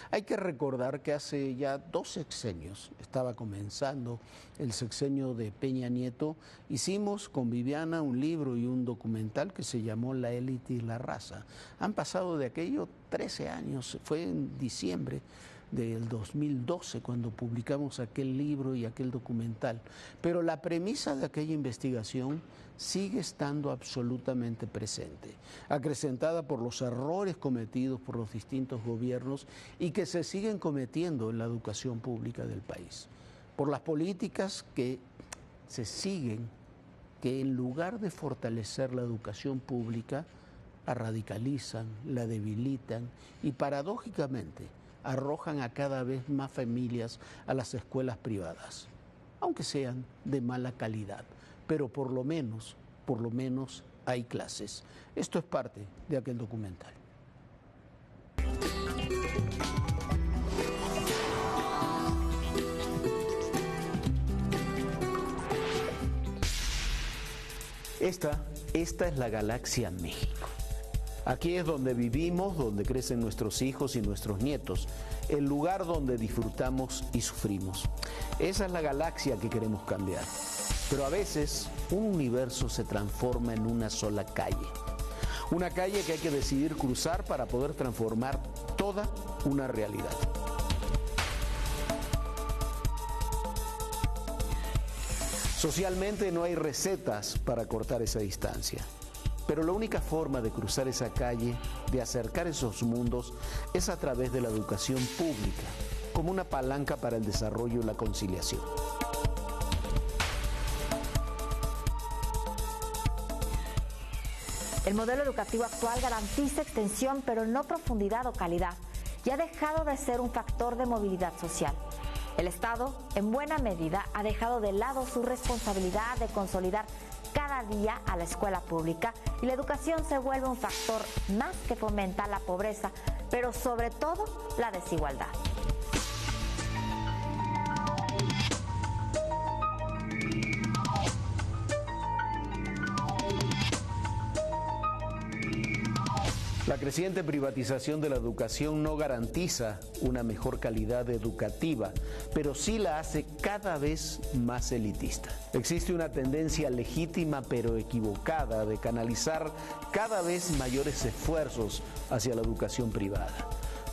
Hay que recordar que hace ya 2 sexenios, estaba comenzando el sexenio de Peña Nieto, hicimos con Viviana un libro y un documental que se llamó La élite y la raza. Han pasado de aquello 13 años, fue en diciembre del 2012 cuando publicamos aquel libro y aquel documental, pero la premisa de aquella investigación sigue estando absolutamente presente, acrecentada por los errores cometidos por los distintos gobiernos y que se siguen cometiendo en la educación pública del país, por las políticas que se siguen, que en lugar de fortalecer la educación pública, la radicalizan, la debilitan y paradójicamente arrojan a cada vez más familias a las escuelas privadas, aunque sean de mala calidad, pero por lo menos hay clases. Esto es parte de aquel documental. Esta es la galaxia México. Aquí es donde vivimos, donde crecen nuestros hijos y nuestros nietos, el lugar donde disfrutamos y sufrimos. Esa es la galaxia que queremos cambiar. Pero a veces un universo se transforma en una sola calle. Una calle que hay que decidir cruzar para poder transformar toda una realidad. Socialmente no hay recetas para cortar esa distancia. Pero la única forma de cruzar esa calle, de acercar esos mundos, es a través de la educación pública, como una palanca para el desarrollo y la conciliación. El modelo educativo actual garantiza extensión, pero no profundidad o calidad, y ha dejado de ser un factor de movilidad social. El Estado, en buena medida, ha dejado de lado su responsabilidad de consolidar cada día a la escuela pública y la educación se vuelve un factor más que fomenta la pobreza, pero sobre todo la desigualdad. La creciente privatización de la educación no garantiza una mejor calidad educativa, pero sí la hace cada vez más elitista. Existe una tendencia legítima pero equivocada de canalizar cada vez mayores esfuerzos hacia la educación privada,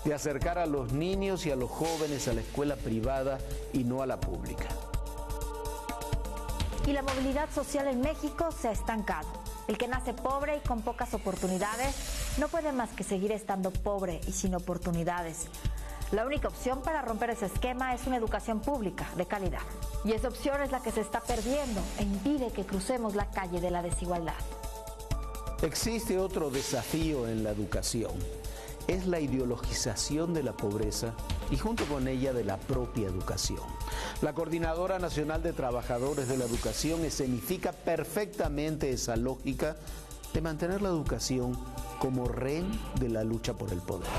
de acercar a los niños y a los jóvenes a la escuela privada y no a la pública. Y la movilidad social en México se ha estancado. El que nace pobre y con pocas oportunidades no puede más que seguir estando pobre y sin oportunidades. La única opción para romper ese esquema es una educación pública de calidad. Y esa opción es la que se está perdiendo e impide que crucemos la calle de la desigualdad. Existe otro desafío en la educación. Es la ideologización de la pobreza y junto con ella de la propia educación. La Coordinadora Nacional de Trabajadores de la Educación escenifica perfectamente esa lógica de mantener la educación como rehén de la lucha por el poder.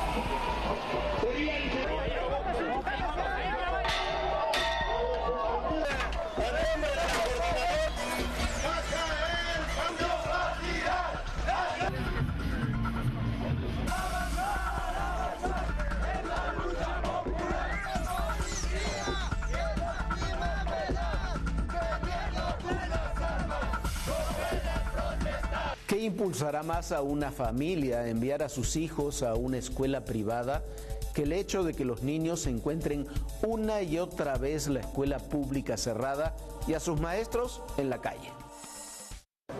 ¿Qué impulsará más a una familia a enviar a sus hijos a una escuela privada que el hecho de que los niños encuentren una y otra vez la escuela pública cerrada y a sus maestros en la calle?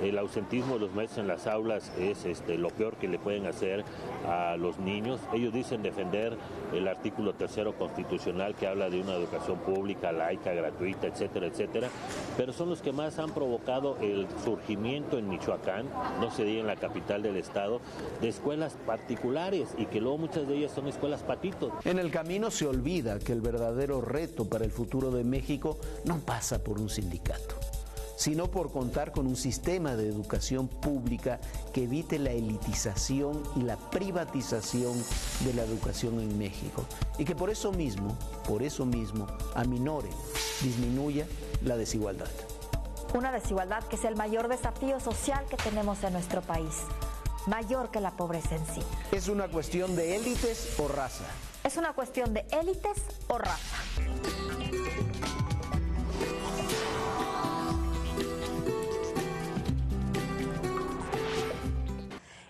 El ausentismo de los maestros en las aulas es lo peor que le pueden hacer a los niños. Ellos dicen defender el artículo 3 constitucional que habla de una educación pública, laica, gratuita, etcétera, etcétera, pero son los que más han provocado el surgimiento en Michoacán, no se diga en la capital del estado, de escuelas particulares y que luego muchas de ellas son escuelas patitos. En el camino se olvida que el verdadero reto para el futuro de México no pasa por un sindicato, sino por contar con un sistema de educación pública que evite la elitización y la privatización de la educación en México y que por eso mismo, aminore, disminuya la desigualdad. Una desigualdad que es el mayor desafío social que tenemos en nuestro país, mayor que la pobreza en sí. ¿Es una cuestión de élites o raza? ¿Es una cuestión de élites o raza?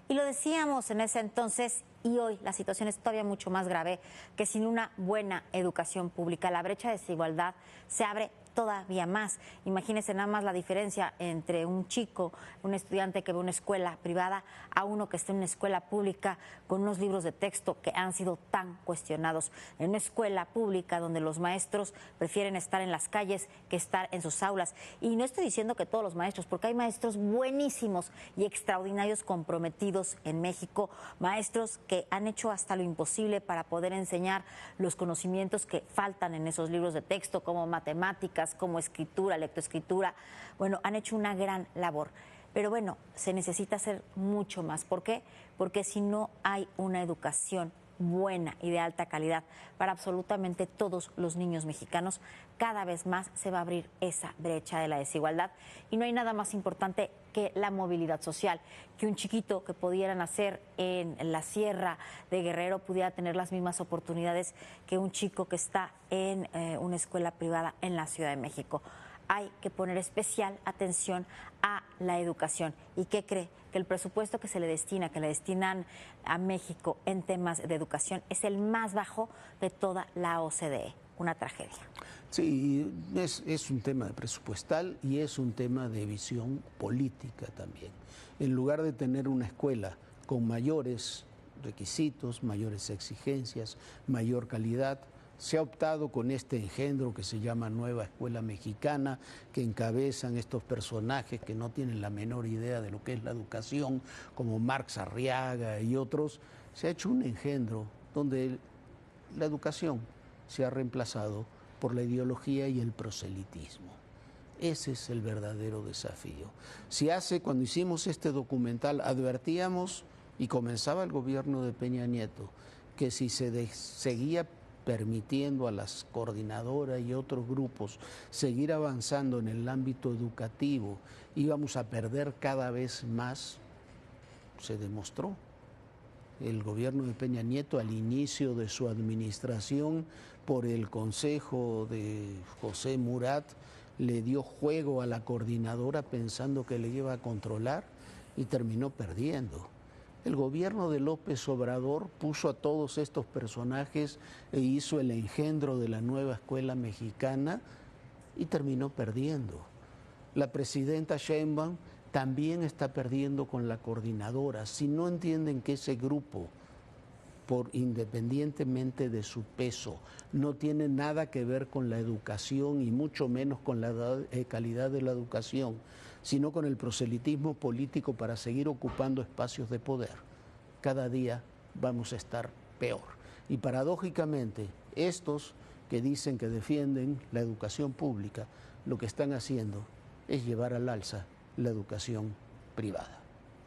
Y lo decíamos en ese entonces y hoy la situación es todavía mucho más grave, que sin una buena educación pública la brecha de desigualdad se abre todavía más. Imagínense nada más la diferencia entre un chico, un estudiante que ve una escuela privada a uno que está en una escuela pública con unos libros de texto que han sido tan cuestionados. En una escuela pública donde los maestros prefieren estar en las calles que estar en sus aulas. Y no estoy diciendo que todos los maestros, porque hay maestros buenísimos y extraordinarios comprometidos en México, maestros que han hecho hasta lo imposible para poder enseñar los conocimientos que faltan en esos libros de texto, como matemáticas, como escritura, lectoescritura. Bueno, han hecho una gran labor. Pero bueno, se necesita hacer mucho más. ¿Por qué? Porque si no hay una educación buena y de alta calidad para absolutamente todos los niños mexicanos, cada vez más se va a abrir esa brecha de la desigualdad. Y no hay nada más importante que la movilidad social, que un chiquito que pudiera nacer en la Sierra de Guerrero pudiera tener las mismas oportunidades que un chico que está en una escuela privada en la Ciudad de México. Hay que poner especial atención a la educación. ¿Y qué cree? Que el presupuesto que le destinan a México en temas de educación es el más bajo de toda la OCDE. Una tragedia. Sí, es un tema presupuestal y es un tema de visión política también. En lugar de tener una escuela con mayores requisitos, mayores exigencias, mayor calidad, se ha optado con este engendro que se llama Nueva Escuela Mexicana, que encabezan estos personajes que no tienen la menor idea de lo que es la educación, como Marx Arriaga y otros. Se ha hecho un engendro donde la educación se ha reemplazado por la ideología y el proselitismo. Ese es el verdadero desafío. Cuando hicimos este documental, advertíamos, y comenzaba el gobierno de Peña Nieto, que si se seguía permitiendo a las coordinadoras y otros grupos seguir avanzando en el ámbito educativo, íbamos a perder cada vez más. Se demostró. El gobierno de Peña Nieto, al inicio de su administración, por el consejo de José Murat, le dio juego a la coordinadora pensando que le iba a controlar y terminó perdiendo. El gobierno de López Obrador puso a todos estos personajes e hizo el engendro de la Nueva Escuela Mexicana y terminó perdiendo. La presidenta Sheinbaum también está perdiendo con la coordinadora. Si no entienden que ese grupo, independientemente de su peso, no tiene nada que ver con la educación y mucho menos con la calidad de la educación, sino con el proselitismo político para seguir ocupando espacios de poder, cada día vamos a estar peor. Y paradójicamente, estos que dicen que defienden la educación pública, lo que están haciendo es llevar al alza la educación privada.